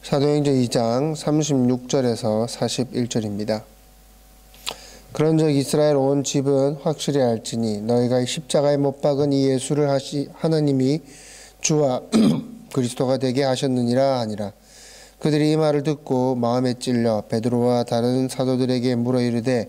사도행전 2장 36절에서 41절입니다. 그런즉 이스라엘 온 집은 확실히 알지니 너희가 십자가에 못 박은 이 예수를 하나님이 주와 그리스도가 되게 하셨느니라 하니라. 그들이 이 말을 듣고 마음에 찔려 베드로와 다른 사도들에게 물어 이르되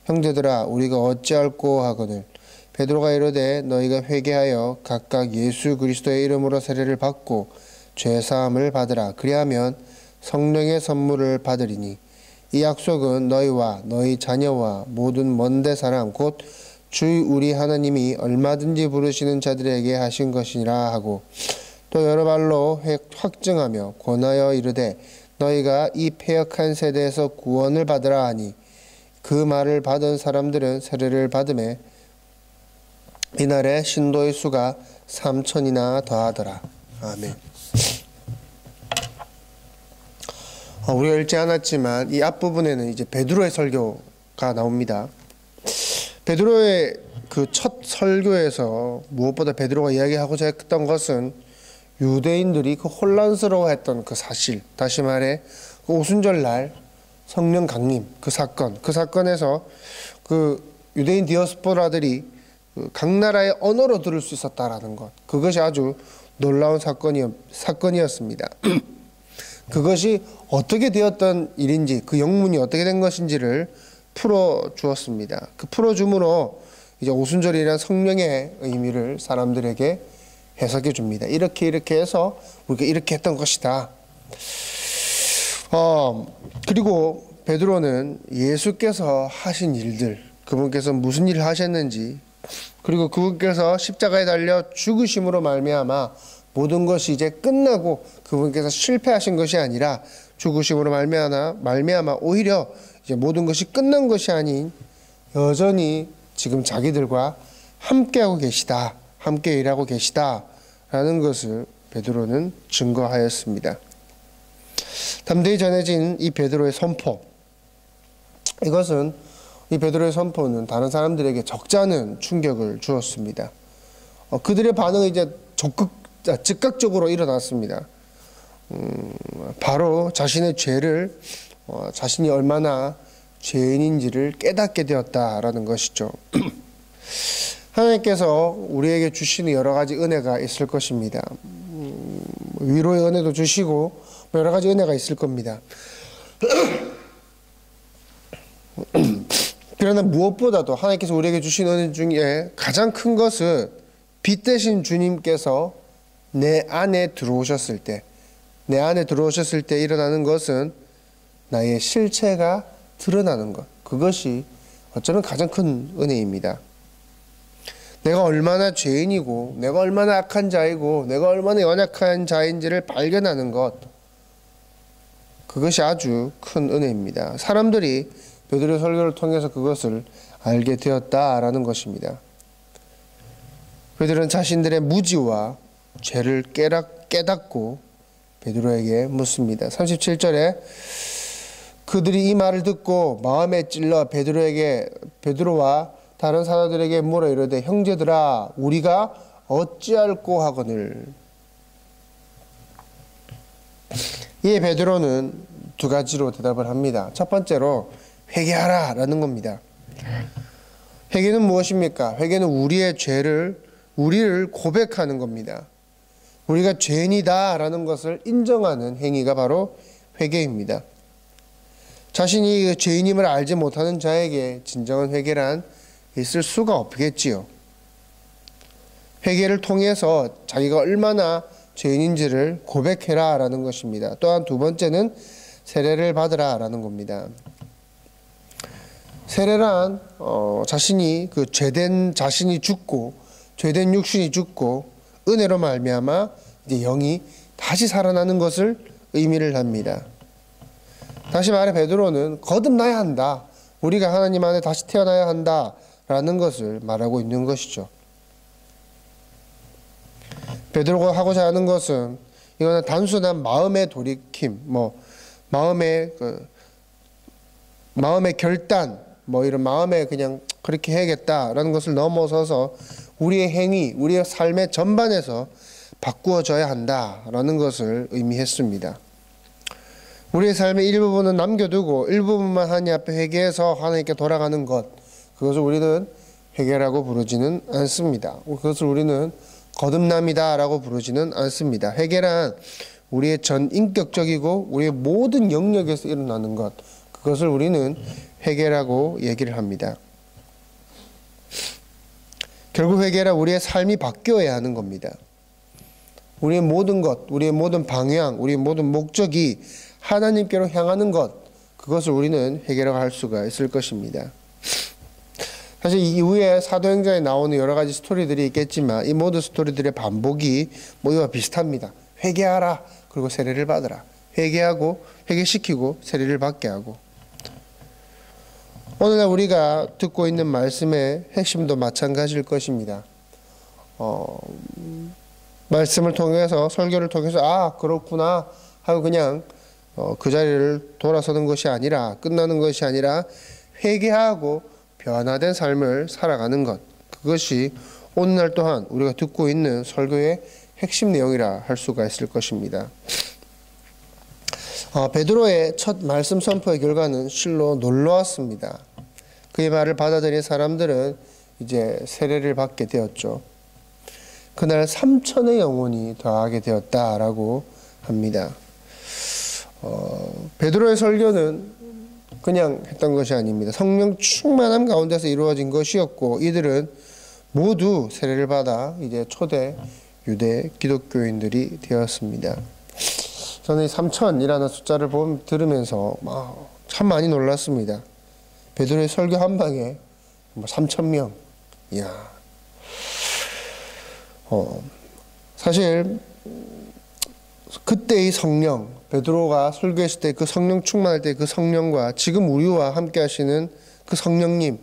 형제들아 우리가 어찌할꼬 하거늘 베드로가 이르되 너희가 회개하여 각각 예수 그리스도의 이름으로 세례를 받고 죄사함을 받으라. 그리하면 성령의 선물을 받으리니 이 약속은 너희와 너희 자녀와 모든 먼데 사람 곧 주 우리 하나님이 얼마든지 부르시는 자들에게 하신 것이니라 하고 또 여러 발로 확증하며 권하여 이르되 너희가 이 패역한 세대에서 구원을 받으라 하니 그 말을 받은 사람들은 세례를 받음에 이날에 신도의 수가 3,000이나 더하더라. 아멘. 우리가 읽지 않았지만 이 앞부분에는 이제 베드로의 설교가 나옵니다. 베드로의 그 첫 설교에서 무엇보다 베드로가 이야기하고자 했던 것은 유대인들이 그 혼란스러워했던 그 사실, 다시 말해 그 오순절날 성령 강림 그 사건에서 그 유대인 디아스포라들이 각 나라의 언어로 들을 수 있었다라는 것, 그것이 아주 놀라운 사건이었습니다. 그것이 어떻게 되었던 일인지, 그 영문이 어떻게 된 것인지를 풀어주었습니다. 그 풀어줌으로 이제 오순절이란 성령의 의미를 사람들에게 해석해 줍니다. 이렇게 해서 우리가 이렇게 했던 것이다. 그리고 베드로는 예수께서 하신 일들, 그분께서 무슨 일을 하셨는지, 그리고 그분께서 십자가에 달려 죽으심으로 말미암아 모든 것이 이제 끝나고 그분께서 실패하신 것이 아니라 죽으심으로 말미암아 오히려 이제 모든 것이 끝난 것이 아닌 여전히 지금 자기들과 함께하고 계시다, 함께 일하고 계시다라는 것을 베드로는 증거하였습니다. 담대히 전해진 이 베드로의 선포, 이것은 이 베드로의 선포는 다른 사람들에게 적잖은 충격을 주었습니다. 그들의 반응은 이제 즉각적으로 일어났습니다. 바로 자신의 죄를, 자신이 얼마나 죄인인지를 깨닫게 되었다라는 것이죠. 하나님께서 우리에게 주시는 여러 가지 은혜가 있을 것입니다. 위로의 은혜도 주시고 여러 가지 은혜가 있을 겁니다. 그러나 무엇보다도 하나님께서 우리에게 주신 은혜 중에 가장 큰 것은 빛 대신 주님께서 내 안에 들어오셨을 때 일어나는 것은 나의 실체가 드러나는 것, 그것이 어쩌면 가장 큰 은혜입니다. 내가 얼마나 죄인이고 내가 얼마나 악한 자이고 내가 얼마나 연약한 자인지를 발견하는 것, 그것이 아주 큰 은혜입니다. 사람들이 베드로의 설교를 통해서 그것을 알게 되었다라는 것입니다. 그들은 자신들의 무지와 죄를 깨닫고 베드로에게 묻습니다. 37절에 그들이 이 말을 듣고 마음에 찔러 베드로와 다른 사도들에게 물어 이르되 형제들아 우리가 어찌할꼬 하거늘. 이에 베드로는 두 가지로 대답을 합니다. 첫 번째로 회개하라 라는 겁니다. 회개는 무엇입니까? 회개는 우리를 고백하는 겁니다. 우리가 죄인이다 라는 것을 인정하는 행위가 바로 회개입니다. 자신이 죄인임을 알지 못하는 자에게 진정한 회개란 있을 수가 없겠지요. 회개를 통해서 자기가 얼마나 죄인인지를 고백해라 라는 것입니다. 또한 두 번째는 세례를 받으라 라는 겁니다. 세례란 자신이 죄된 자신이 죽고 죄된 육신이 죽고 은혜로 말미암아 이제 영이 다시 살아나는 것을 의미를 합니다. 다시 말해 베드로는 거듭나야 한다, 우리가 하나님 안에 다시 태어나야 한다라는 것을 말하고 있는 것이죠. 베드로가 하고자 하는 것은 이거는 단순한 마음의 돌이킴, 마음의 결단, 이런 마음에 그냥 그렇게 해야겠다라는 것을 넘어서서 우리의 행위, 우리의 삶의 전반에서 바꾸어져야 한다라는 것을 의미했습니다. 우리의 삶의 일부분은 남겨두고 일부분만 하나님 앞에 회개해서 하나님께 돌아가는 것, 그것을 우리는 회개라고 부르지는 않습니다. 그것을 우리는 거듭남이다라고 부르지는 않습니다. 회개란 우리의 전 인격적이고 우리의 모든 영역에서 일어나는 것, 그것을 우리는 회개라고 얘기를 합니다. 결국 회개란 우리의 삶이 바뀌어야 하는 겁니다. 우리의 모든 것, 우리의 모든 방향, 우리의 모든 목적이 하나님께로 향하는 것, 그것을 우리는 회개라고 할 수가 있을 것입니다. 사실 이후에 사도행전에 나오는 여러 가지 스토리들이 있겠지만 이 모든 스토리들의 반복이 이와 비슷합니다. 회개하라, 그리고 세례를 받으라. 회개하고 회개시키고 세례를 받게 하고. 오늘날 우리가 듣고 있는 말씀의 핵심도 마찬가지일 것입니다. 말씀을 통해서, 설교를 통해서 아 그렇구나 하고 그냥 그 자리를 돌아서는 것이 아니라, 끝나는 것이 아니라 회개하고 변화된 삶을 살아가는 것, 그것이 오늘날 또한 우리가 듣고 있는 설교의 핵심 내용이라 할 수가 있을 것입니다. 베드로의 첫 말씀 선포의 결과는 실로 놀라웠습니다. 그의 말을 받아들인 사람들은 이제 세례를 받게 되었죠. 그날 3,000의 영혼이 더하게 되었다라고 합니다. 베드로의 설교는 그냥 했던 것이 아닙니다. 성령 충만함 가운데서 이루어진 것이었고, 이들은 모두 세례를 받아 이제 초대 유대 기독교인들이 되었습니다. 저는 이 3,000이라는 숫자를 들으면서 참 많이 놀랐습니다. 베드로의 설교 한 방에 3,000명. 이야. 사실 그때의 성령, 베드로가 설교했을 때 그 성령 충만할 때 그 성령과 지금 우리와 함께 하시는 그 성령님이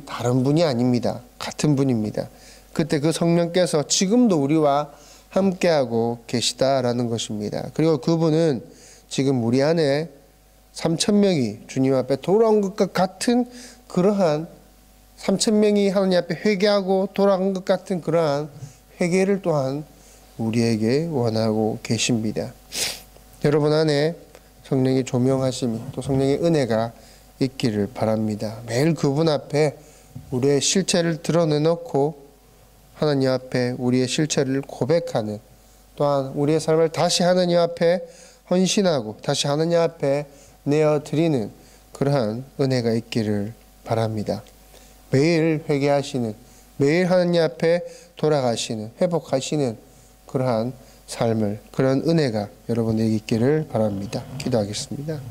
다른 분이 아닙니다. 같은 분입니다. 그때 그 성령께서 지금도 우리와 함께하고 계시다라는 것입니다. 그리고 그분은 지금 우리 안에 3,000명이 주님 앞에 돌아온 것과 같은 그러한 3,000명이 하나님 앞에 회개하고 돌아간 것 같은 그러한 회개를 또한 우리에게 원하고 계십니다. 여러분 안에 성령의 조명하심이, 또 성령의 은혜가 있기를 바랍니다. 매일 그분 앞에 우리의 실체를 드러내놓고 하나님 앞에 우리의 실체를 고백하는, 또한 우리의 삶을 다시 하나님 앞에 헌신하고 다시 하나님 앞에 내어드리는 그러한 은혜가 있기를 바랍니다. 매일 회개하시는, 매일 하나님 앞에 돌아가시는, 회복하시는 그러한 삶을, 그런 은혜가 여러분에게 있기를 바랍니다. 기도하겠습니다.